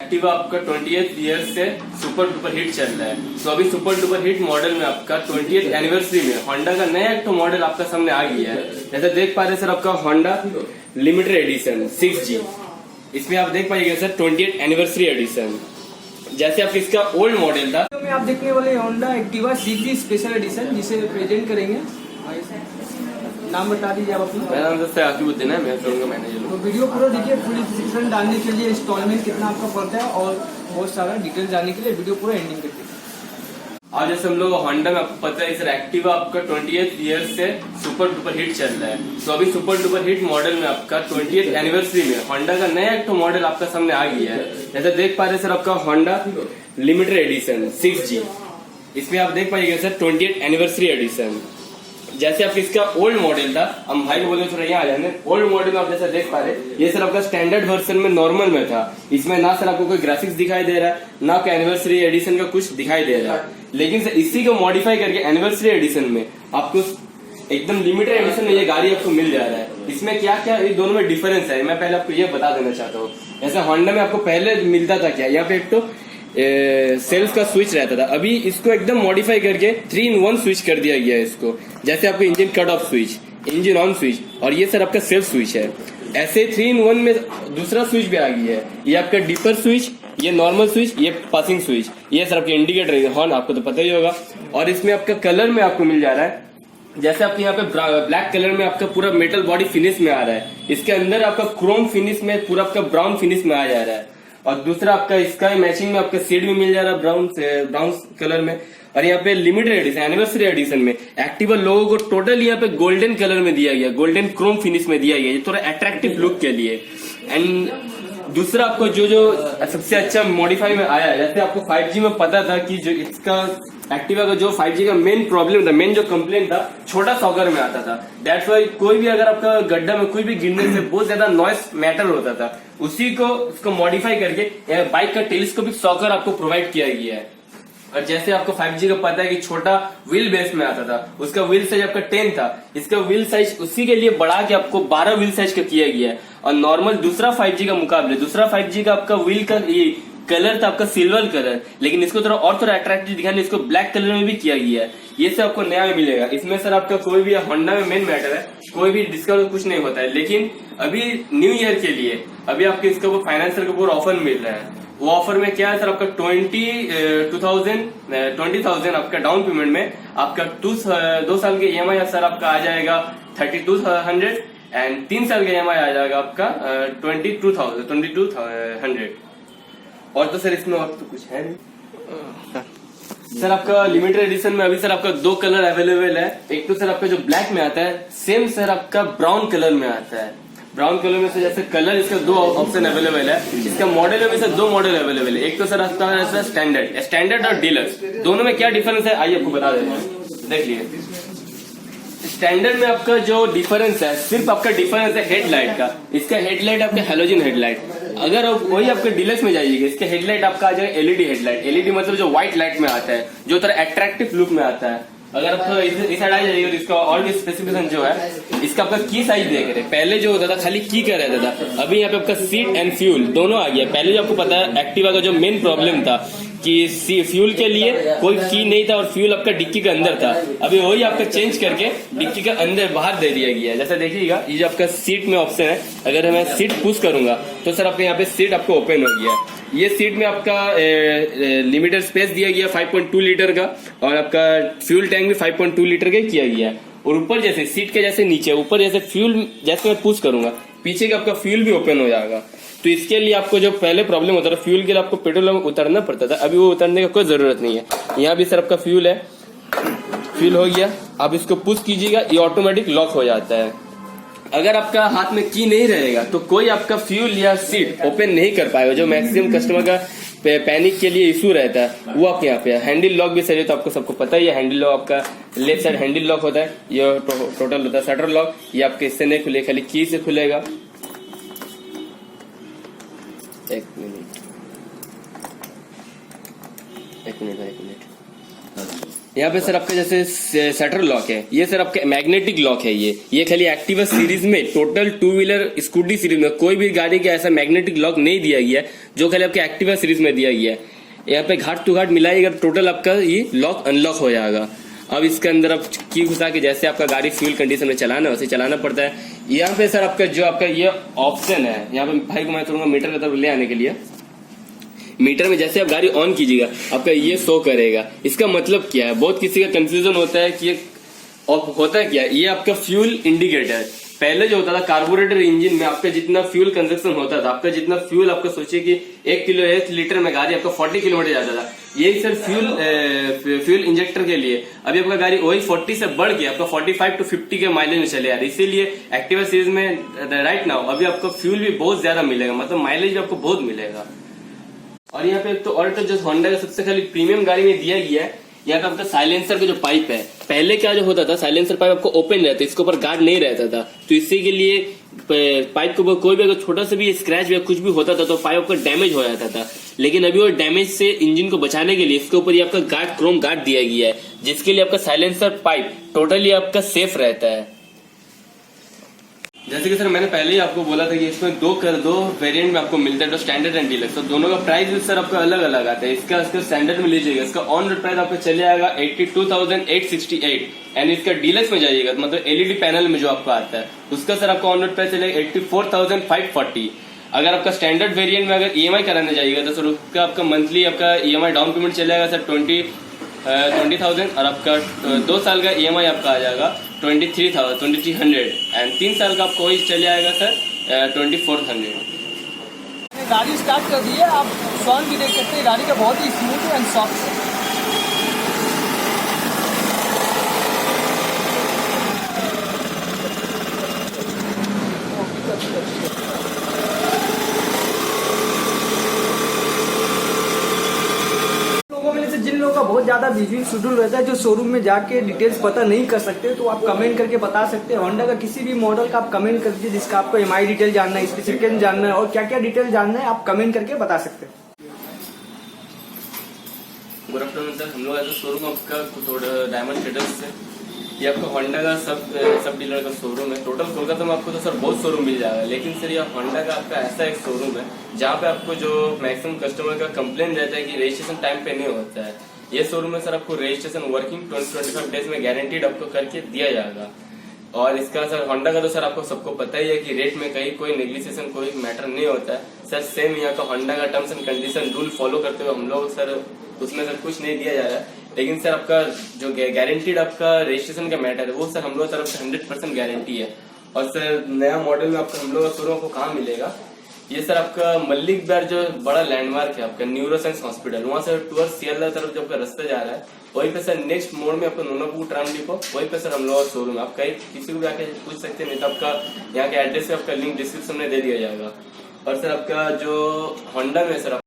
Activa आपका 28 year से super duper hit चल रहा है। तो अभी सुपर डुपर हिट मॉडल में आपका 28th एनिवर्सरी में होंडा का नया एक मॉडल आपका सामने आ गया है। जैसे देख पा रहे हैं सर, आपका होंडा लिमिटेड एडिशन 6G, इसमें आप देख पाइएगा सर 28th एनिवर्सरी एडिशन। जैसे आप इसका ओल्ड मॉडल था, तो में आप देखने वाले Honda Activa 6G special edition, जिसे प्रेजेंट करेंगे। नाम बता दीजिए आप अपना। मेरा नाम सर आकिबुद्दीन है, मैं शोरूम का मैनेजर हूँ। तो वीडियो पूरा देखिए, फुल डिस्क्रिप्शन डालने के लिए इंस्टॉलमेंट कितना आपका पड़ता है और बहुत सारा डिटेल जानने के लिए वीडियो पूरा एंडिंग करते हैं। आज जैसे हम लोग होंडा में आपको पता है सर, एक्टिवा आपका 28th ईयर से सुपर डुपर हिट चल रहा है। तो अभी सुपर डुपर हिट मॉडल में आपका 20th एनिवर्सरी में होंडा का नया एक मॉडल आपका सामने आ गया है। जैसे देख पा रहे हैं सर, आपका होंडा लिमिटेड एडिशन 6G, इसमें आप देख पाइएगा सर 20th एनिवर्सरी एडिशन। जैसे आप इसका ओल्ड मॉडल था, हम भाई को बोले थोड़ा यहाँ आ जाने। ओल्ड मॉडल में आप जैसा देख पा रहे, ये सर आपका स्टैंडर्ड वर्जन में नॉर्मल में था। इसमें ना सर आपको कोई ग्राफिक्स दिखाई दे रहा है, ना कोई एनिवर्सरी एडिशन का कुछ दिखाई दे रहा है। लेकिन सर इसी को मॉडिफाई करके एनिवर्सरी एडिशन में आपको एकदम लिमिटेड एडिशन में ये गाड़ी आपको मिल जा रहा है। इसमें क्या क्या ये दोनों में डिफरेंस है, मैं पहले आपको ये बता देना चाहता हूँ। जैसे होंडा में आपको पहले मिलता था क्या, यहाँ पे एक तो सेल्फ का स्विच रहता था, अभी इसको एकदम मॉडिफाई करके 3-in-1 स्विच कर दिया गया है इसको। जैसे आपको engine cut off switch, engine on switch, और ये सर आपका सेल्फ स्विच है। ऐसे 3-in-1 में दूसरा स्विच भी आ गया है। ये आपका डीपर स्विच, ये नॉर्मल स्विच, ये पासिंग स्विच, ये सर आपके इंडिकेटर हॉर्न, आपको तो पता ही होगा। और इसमें आपका कलर में आपको मिल जा रहा है, जैसे आपके यहाँ पे ब्लैक कलर में आपका पूरा मेटल बॉडी फिनिश में आ रहा है। इसके अंदर आपका क्रोम फिनिश में पूरा आपका ब्राउन फिनिश में आ जा रहा है। और दूसरा आपका इसका मैचिंग में आपका सीट भी मिल जा रहा है ब्राउन कलर में। और यहाँ पे लिमिटेड एडिशन एनिवर्सरी एडिशन में एक्टिवा लोगों को टोटल यहाँ पे गोल्डन कलर में दिया गया, गोल्डन क्रोम फिनिश में दिया गया, ये थोड़ा अट्रैक्टिव लुक के लिए। एंड दूसरा आपको जो सबसे अच्छा मॉडिफाई में आया है, जैसे आपको 5G में पता था कि जो इसका एक्टिवा का जो 5G का मेन प्रॉब्लम था, मेन जो कंप्लेंट था, छोटा सॉकर में आता था। दैट्स वाई कोई भी अगर आपका गड्ढा में कोई भी गिरने से बहुत ज्यादा नॉइस मैटर होता था, उसी को उसको मॉडिफाई करके बाइक का टेलीस्कोपिक सॉकर आपको प्रोवाइड किया गया है। और जैसे आपको 5G का पता है कि छोटा व्हील बेस में आता था, उसका व्हील साइज आपका 10 था, इसका व्हील साइज उसी के लिए बढ़ा के आपको 12 व्हील साइज का किया गया है। और नॉर्मल दूसरा 5G का मुकाबले, दूसरा 5G का आपका व्हील का ये कलर था आपका सिल्वर कलर, लेकिन इसको थोड़ा अट्रैक्टिव दिखाने इसको ब्लैक कलर में भी किया गया है। ये सब आपको नया मिलेगा। इसमें सर आपका कोई भी होंडा में मेन मैटर है, कोई भी डिस्काउंट कुछ नहीं होता है। लेकिन अभी न्यू ईयर के लिए अभी आपके इसका वो फाइनेंसर का पूरा ऑफर मिल रहा है। वो ऑफर में क्या है सर, आपका 20,000 आपका डाउन पेमेंट में आपका 2 साल के EMI सर आपका आ जाएगा 3200, एंड 3 साल का EMI आ जाएगा आपका 22,000। और तो सर इसमें और तो कुछ है नहीं सर। आपका लिमिटेड एडिशन में अभी सर आपका 2 कलर अवेलेबल है। एक तो सर आपका जो ब्लैक में आता है, सेम सर आपका ब्राउन कलर में आता है। ब्राउन कलर में से जैसे कलर इसका 2 ऑप्शन अवेलेबल है। इसका मॉडल में सर 2 मॉडल अवेलेबल है। एक तो सर आपका है स्टैंडर्ड और डीलक्स। दोनों में क्या डिफरेंस है आइए आपको बता देते हैं, देख लीजिए। स्टैंडर्ड में आपका जो डिफरेंस है, सिर्फ आपका डिफरेंस है हेडलाइट का। इसका हेडलाइट आपका हेलोजन हेडलाइट, अगर वही आपके डीलक्स में जाइएगा, इसका हेडलाइट आपका आ जाएगा LED हेडलाइट। LED मतलब जो व्हाइट लाइट में आता है, जो थोड़ा अट्रैक्टिव लुक में आता है। अगर आप इस साइड आ जाइएगा तो इसका और भी स्पेसिफिकेशन जो है, इसका आपका की साइज देख रहे हैं। पहले जो होता था खाली की का रहता था, अभी यहाँ पे आपका सीट एंड फ्यूल दोनों आ गया। पहले जो आपको पता है एक्टिवा का जो मेन प्रॉब्लम था कि फ्यूल के लिए कोई की नहीं था और फ्यूल आपका डिक्की के अंदर था, अभी वही आपका चेंज करके डिक्की के अंदर बाहर दे दिया गया है। जैसे देखिएगा ये जो आपका सीट में ऑप्शन है, अगर मैं सीट पुश करूंगा तो सर आपके यहाँ पे सीट आपको ओपन हो गया। ये सीट में आपका लिमिटेड स्पेस दिया गया 5.2 लीटर का, और आपका फ्यूल टैंक भी 5.2 लीटर का किया गया है। और ऊपर जैसे सीट के जैसे नीचे ऊपर जैसे फ्यूल, जैसे मैं पुश करूंगा पीछे का आपका फ्यूल भी ओपन हो जाएगा। तो इसके लिए आपको जो पहले प्रॉब्लम होता था फ्यूल के लिए आपको पेट्रोल में उतरना पड़ता था, अभी वो उतरने का कोई जरूरत नहीं है। यहाँ भी सर आपका फ्यूल है, फ्यूल हो गया। आप इसको पुश कीजिएगा, ये ऑटोमेटिक लॉक हो जाता है। अगर आपका हाथ में की नहीं रहेगा तो कोई आपका फ्यूल या सीट ओपन नहीं कर पाएगा। जो मैक्सिमम कस्टमर का पैनिक के लिए इशू रहता है वो आपके यहाँ पे है। हैंडल लॉक भी सही है, तो आपको सबको पता ही है। हैंडल लॉक आपका लेफ्ट साइड हैंडल लॉक होता है, ये टोटल होता है शटर लॉक। ये आपके इससे नहीं खुलेगा, खाली की से खुलेगा। एक मिनट। यहाँ पे सर आपका जैसे शटर लॉक है, ये सर आपका मैग्नेटिक लॉक है। ये खाली एक्टिवा सीरीज में, total two wheeler scooty series में कोई भी गाड़ी का ऐसा मैग्नेटिक लॉक नहीं दिया गया है जो खाली आपके एक्टिवा सीरीज में दिया गया है। यहाँ पे घाट टू घाट मिलाइएगा टोटल आपका ये लॉक अनलॉक हो जाएगा। अब इसके अंदर आप की घुसा के जैसे आपका गाड़ी फ्यूल कंडीशन में चलाना है वैसे चलाना पड़ता है। यहाँ पे सर आपका जो आपका ये ऑप्शन है, यहाँ पे भाई को मैं करूंगा मीटर की तरफ ले आने के लिए। मीटर में जैसे आप गाड़ी ऑन कीजिएगा आपका ये शो करेगा। इसका मतलब क्या है, बहुत किसी का कंफ्यूजन होता है कि ये होता है क्या। ये आपका फ्यूल इंडिकेटर, पहले जो होता था कार्बोरेटर इंजन में आपका जितना फ्यूल कंजप्शन होता था, आपका जितना फ्यूल आपका सोचिए कि 1 लीटर में गाड़ी आपका 40 किलोमीटर जाता था। यही सर फ्यूल इंजेक्टर के लिए अभी आपका गाड़ी वही 40 से बढ़ के आपका 45 to 50 के माइलेज में चले आ रही है। इसीलिए एक्टिवा सीरीज में राइट नाउ अभी आपको फ्यूल भी बहुत ज्यादा मिलेगा, मतलब माइलेज भी आपको बहुत मिलेगा। और यहाँ पे तो और जो होंडा का सबसे खाली प्रीमियम गाड़ी में दिया गया है, यहाँ पे आपका साइलेंसर का जो पाइप है, पहले क्या जो होता था साइलेंसर पाइप आपको ओपन रहता, इसके ऊपर गार्ड नहीं रहता था, तो इसी के लिए पाइप के ऊपर कोई भी अगर छोटा सा भी स्क्रैच या कुछ भी होता था तो पाइप आपका डैमेज हो जाता था। लेकिन अभी वो डैमेज से इंजन को बचाने के लिए इसके ऊपर ये आपका गार्ड, क्रोम गार्ड दिया गया है, जिसके लिए आपका साइलेंसर पाइप टोटली आपका सेफ रहता है। जैसे कि सर मैंने पहले ही आपको बोला था कि इसमें दो वेरिएंट में आपको मिलता है, जो स्टैंडर्ड एंड डीलक्स। तो दोनों का प्राइस भी सर आपका अलग अलग आता है। इसका स्टैंडर्ड में लीजिएगा, इसका ऑन रोड प्राइस आपको चले आएगा 82,868 एंड इसका डीलक्स में जाइएगा मतलब एलईडी पैनल में जो आपको आता है उसका सर आपका ऑन रोड प्राइस चलेगा 84,540। अगर आपका स्टैंडर्ड वेरिएंट में अगर ईएमआई कराने जाइएगा तो सर उसका आपका मंथली आपका ईएमआई डाउन पेमेंट चलेगा सर 20,000 और आपका 2 साल का ईएमआई आपका आ जाएगा 2300 एंड 3 साल का आपको वही चले आएगा सर 2400। गाड़ी स्टार्ट कर दी है, आप साउंड भी देख सकते हैं, गाड़ी का बहुत ही स्मूथ एंड सॉफ्ट है। जिन लोगों का बहुत ज्यादा बिजी शेड्यूल रहता है, जो शोरूम में जाके डिटेल्स पता नहीं कर सकते, तो आप कमेंट करके बता सकते हैं। होंडा का किसी भी मॉडल का आप कमेंट कर दीजिए, जिसका आपको एमआई डिटेल जानना है, स्पेसिफिकेशन जानना है और क्या क्या डिटेल जानना है, आप कमेंट करके बता सकते हैं। गुड आफ्टरनून सर, हम लोग ऐसा शोरूम आपका थोड़ा डायमंड ट्रेडर्स से, ये आपका होंडा का सब डीलर का शोरूम है। टोटल कोलकाता में आपको तो सर बहुत शोरूम मिल जाएगा, लेकिन सर ये होंडा का आपका ऐसा एक शोरूम है जहाँ पे आपको जो मैक्सिमम कस्टमर का कंप्लेन रहता है कि रजिस्ट्रेशन टाइम पे नहीं होता है। ये शोरूम में सर आपको रजिस्ट्रेशन वर्किंग 20-25 डेज में गारंटीड आपको करके दिया जाएगा। और इसका सर होंडा का तो सर आपको सबको पता ही है कि रेट में कहीं कोई नेग्लिजिएशन कोई मैटर नहीं होता है सर। सेम यहाँ का होंडा का terms and condition rule follow करते हुए हम लोग सर उसमें सर कुछ नहीं दिया जा रहा है। लेकिन सर आपका जो गारंटीड आपका रजिस्ट्रेशन का मैटर है वो सर हम लोग तरफ से 100% गारंटी है। और सर नया मॉडल में आपका हम लोग का शोरूम आपको कहाँ मिलेगा, ये सर आपका मल्लिक बार जो बड़ा लैंडमार्क है आपका न्यूरोसाइंस हॉस्पिटल, वहाँ से टूअर्स सियालदह तरफ जो आपका रास्ता जा रहा है वहीं पे सर नेक्स्ट मोड़ में आपको नोनापुर ट्राम डिपो, वहीं पे सर हम लोग का शोरूम है। आप कहीं किसी को भी आके पूछ सकते हैं, नहीं तो आपका यहाँ के एड्रेस पे आपका लिंक डिस्क्रिप्शन में दे दिया जाएगा। और सर आपका जो होंडा में सर